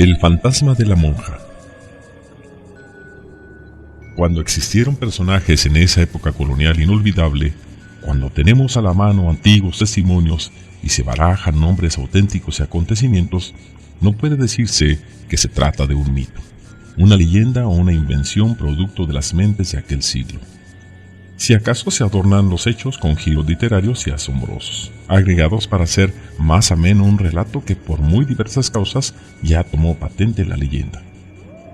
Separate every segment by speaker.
Speaker 1: El fantasma de la monja. Cuando existieron personajes en esa época colonial inolvidable, cuando tenemos a la mano antiguos testimonios y se barajan nombres auténticos y acontecimientos, no puede decirse que se trata de un mito, una leyenda o una invención producto de las mentes de aquel siglo. Si acaso se adornan los hechos con giros literarios y asombrosos, agregados para hacer más ameno un relato que por muy diversas causas ya tomó patente la leyenda.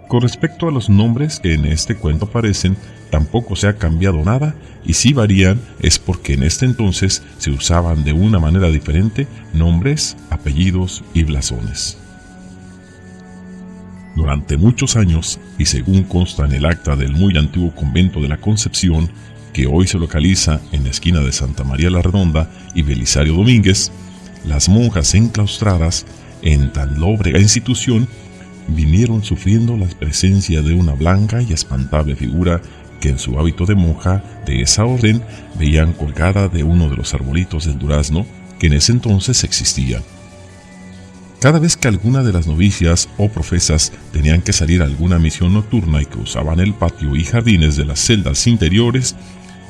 Speaker 1: Con respecto a los nombres que en este cuento aparecen, tampoco se ha cambiado nada, y si varían es porque en este entonces se usaban de una manera diferente nombres, apellidos y blasones. Durante muchos años, y según consta en el acta del muy antiguo convento de la Concepción, que hoy se localiza en la esquina de Santa María la Redonda y Belisario Domínguez, las monjas enclaustradas en tan lóbrega institución vinieron sufriendo la presencia de una blanca y espantable figura que en su hábito de monja de esa orden veían colgada de uno de los arbolitos del durazno que en ese entonces existían. Cada vez que alguna de las novicias o profesas tenían que salir a alguna misión nocturna y cruzaban el patio y jardines de las celdas interiores,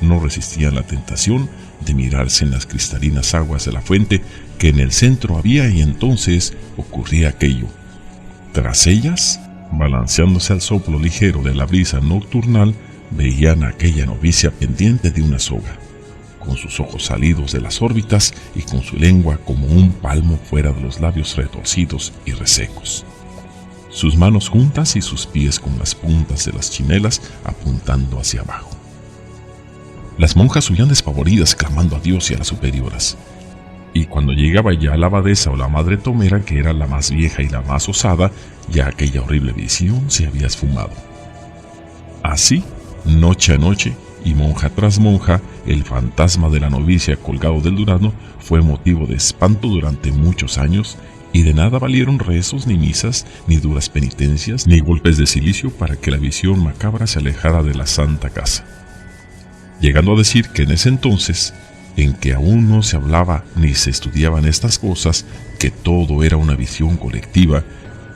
Speaker 1: no resistían la tentación de mirarse en las cristalinas aguas de la fuente que en el centro había, y entonces ocurría aquello. Tras ellas, balanceándose al soplo ligero de la brisa nocturnal, veían a aquella novicia pendiente de una soga, con sus ojos salidos de las órbitas y con su lengua como un palmo fuera de los labios retorcidos y resecos, sus manos juntas y sus pies con las puntas de las chinelas apuntando hacia abajo. Las monjas huían despavoridas clamando a Dios y a las superioras, y cuando llegaba ya la abadesa o la madre tomera, que era la más vieja y la más osada, ya aquella horrible visión se había esfumado. Así, noche a noche, y monja tras monja, el fantasma de la novicia colgado del durazno fue motivo de espanto durante muchos años, y de nada valieron rezos, ni misas, ni duras penitencias, ni golpes de cilicio para que la visión macabra se alejara de la santa casa. Llegando a decir que en ese entonces, en que aún no se hablaba ni se estudiaban estas cosas, que todo era una visión colectiva,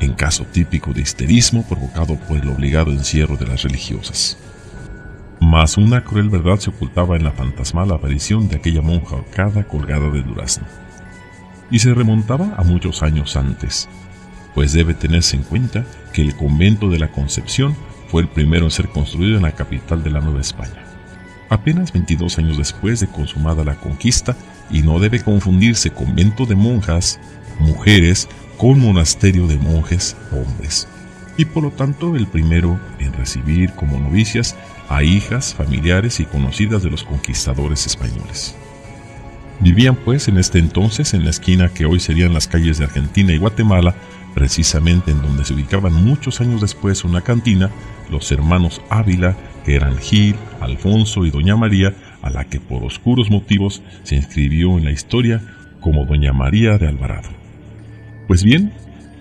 Speaker 1: en caso típico de histerismo provocado por el obligado encierro de las religiosas. Mas una cruel verdad se ocultaba en la fantasmal aparición de aquella monja ahorcada colgada del durazno, y se remontaba a muchos años antes, pues debe tenerse en cuenta que el convento de la Concepción fue el primero en ser construido en la capital de la Nueva España, apenas 22 años después de consumada la conquista, y no debe confundirse convento de monjas, mujeres, con monasterio de monjes, hombres, y por lo tanto el primero en recibir como novicias a hijas, familiares y conocidas de los conquistadores españoles. Vivían pues en este entonces en la esquina que hoy serían las calles de Argentina y Guatemala, precisamente en donde se ubicaban muchos años después una cantina, los hermanos Ávila, que eran Gil, Alfonso y doña María, a la que por oscuros motivos se inscribió en la historia como doña María de Alvarado. Pues bien,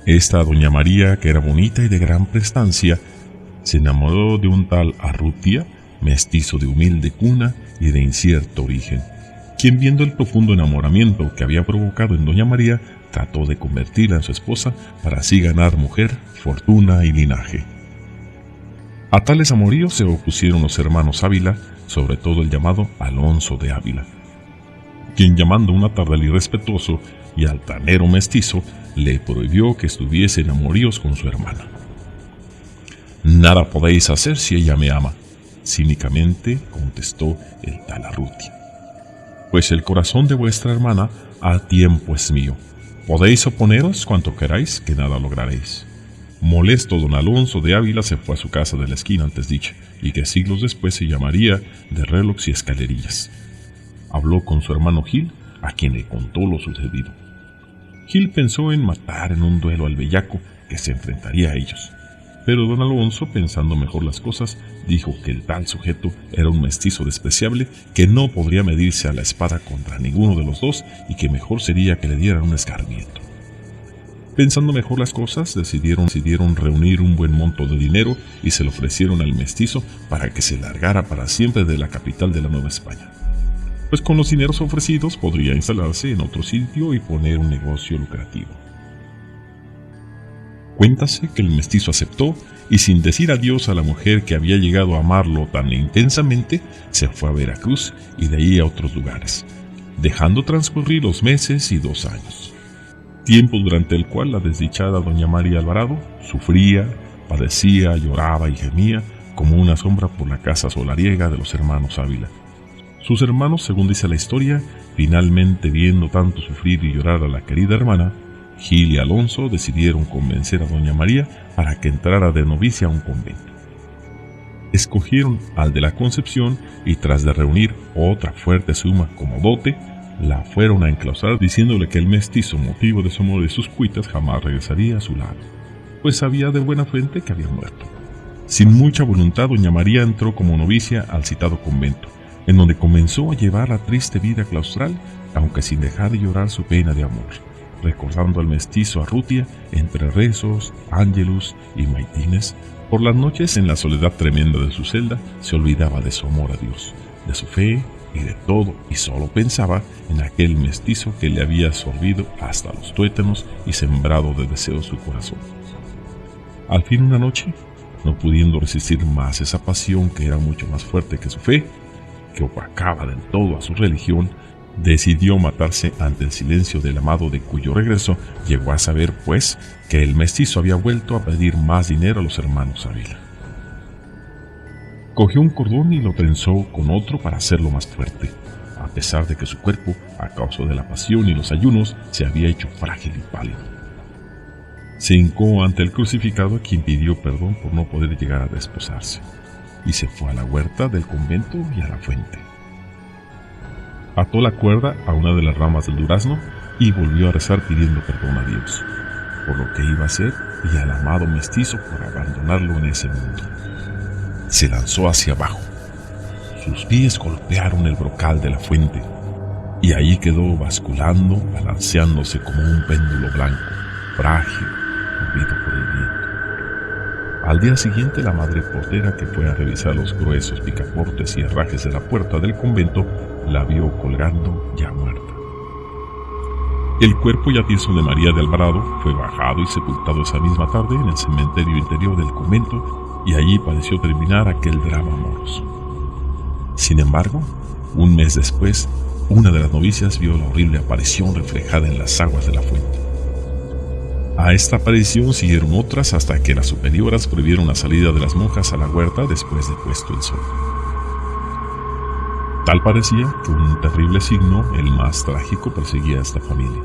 Speaker 1: esta doña María, que era bonita y de gran prestancia, se enamoró de un tal Arrutia, mestizo de humilde cuna y de incierto origen, quien, viendo el profundo enamoramiento que había provocado en doña María, trató de convertirla en su esposa para así ganar mujer, fortuna y linaje. A tales amoríos se opusieron los hermanos Ávila, sobre todo el llamado Alonso de Ávila, quien, llamando una tarde al irrespetuoso y altanero mestizo, le prohibió que estuviese en amoríos con su hermana. «Nada podéis hacer si ella me ama», cínicamente contestó el tal Arrutia, «pues el corazón de vuestra hermana a tiempo es mío. Podéis oponeros cuanto queráis, que nada lograréis». Molesto, don Alonso de Ávila se fue a su casa de la esquina antes dicha, y que siglos después se llamaría de Relojes y Escalerillas. Habló con su hermano Gil, a quien le contó lo sucedido. Gil pensó en matar en un duelo al bellaco que se enfrentaría a ellos, pero don Alonso, pensando mejor las cosas, dijo que el tal sujeto era un mestizo despreciable que no podría medirse a la espada contra ninguno de los dos, y que mejor sería que le dieran un escarmiento. Pensando mejor las cosas, decidieron reunir un buen monto de dinero y se lo ofrecieron al mestizo para que se largara para siempre de la capital de la Nueva España, pues con los dineros ofrecidos podría instalarse en otro sitio y poner un negocio lucrativo. Cuéntase que el mestizo aceptó y, sin decir adiós a la mujer que había llegado a amarlo tan intensamente, se fue a Veracruz y de ahí a otros lugares, dejando transcurrir los meses y 2 años. Tiempo durante el cual la desdichada doña María Alvarado sufría, padecía, lloraba y gemía como una sombra por la casa solariega de los hermanos Ávila. Sus hermanos, según dice la historia, finalmente, viendo tanto sufrir y llorar a la querida hermana, Gil y Alonso decidieron convencer a doña María para que entrara de novicia a un convento. Escogieron al de la Concepción y, tras de reunir otra fuerte suma como dote, la fueron a enclausar diciéndole que el mestizo, motivo de su amor y sus cuitas, jamás regresaría a su lado, pues sabía de buena fuente que había muerto. Sin mucha voluntad, doña María entró como novicia al citado convento, en donde comenzó a llevar la triste vida claustral, aunque sin dejar de llorar su pena de amor, recordando al mestizo Arrutia entre rezos, ángelus y maitines. Por las noches, en la soledad tremenda de su celda, se olvidaba de su amor a Dios, de su fe y de todo, y solo pensaba en aquel mestizo que le había absorbido hasta los tuétanos y sembrado de deseos su corazón. Al fin, una noche, no pudiendo resistir más esa pasión que era mucho más fuerte que su fe, que opacaba del todo a su religión, decidió matarse ante el silencio del amado, de cuyo regreso llegó a saber, pues, que el mestizo había vuelto a pedir más dinero a los hermanos Ávila. Cogió un cordón y lo trenzó con otro para hacerlo más fuerte, a pesar de que su cuerpo, a causa de la pasión y los ayunos, se había hecho frágil y pálido. Se hincó ante el crucificado, a quien pidió perdón por no poder llegar a desposarse, y se fue a la huerta del convento y a la fuente. Ató la cuerda a una de las ramas del durazno y volvió a rezar pidiendo perdón a Dios por lo que iba a hacer y al amado mestizo por abandonarlo en ese mundo. Se lanzó hacia abajo. Sus pies golpearon el brocal de la fuente y ahí quedó basculando, balanceándose como un péndulo blanco, frágil, movido por el viento. Al día siguiente, la madre portera, que fue a revisar los gruesos picaportes y herrajes de la puerta del convento, la vio colgando ya muerta. El cuerpo ya tieso de María de Alvarado fue bajado y sepultado esa misma tarde en el cementerio interior del convento, y allí pareció terminar aquel drama amoroso. Sin embargo, un mes después, una de las novicias vio la horrible aparición reflejada en las aguas de la fuente. A esta aparición siguieron otras hasta que las superioras prohibieron la salida de las monjas a la huerta después de puesto el sol. Tal parecía que un terrible signo, el más trágico, perseguía a esta familia.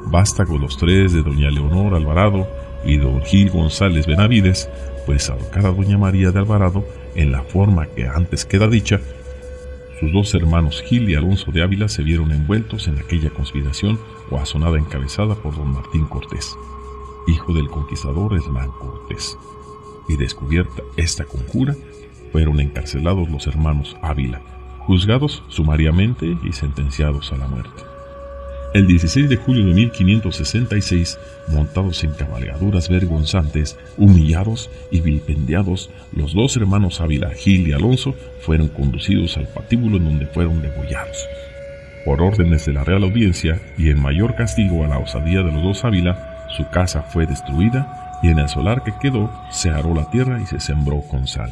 Speaker 1: Vástagos los tres de doña Leonor Alvarado y don Gil González Benavides, pues ahorcar a doña María de Alvarado en la forma que antes queda dicha, sus dos hermanos Gil y Alonso de Ávila se vieron envueltos en aquella conspiración o azonada encabezada por don Martín Cortés, hijo del conquistador Hernán Cortés. Y descubierta esta conjura, fueron encarcelados los hermanos Ávila, juzgados sumariamente y sentenciados a la muerte. El 16 de julio de 1566, montados en cabalgaduras vergonzantes, humillados y vilipendiados, los dos hermanos Ávila, Gil y Alonso, fueron conducidos al patíbulo en donde fueron degollados. Por órdenes de la Real Audiencia y en mayor castigo a la osadía de los dos Ávila, su casa fue destruida y en el solar que quedó se aró la tierra y se sembró con sal.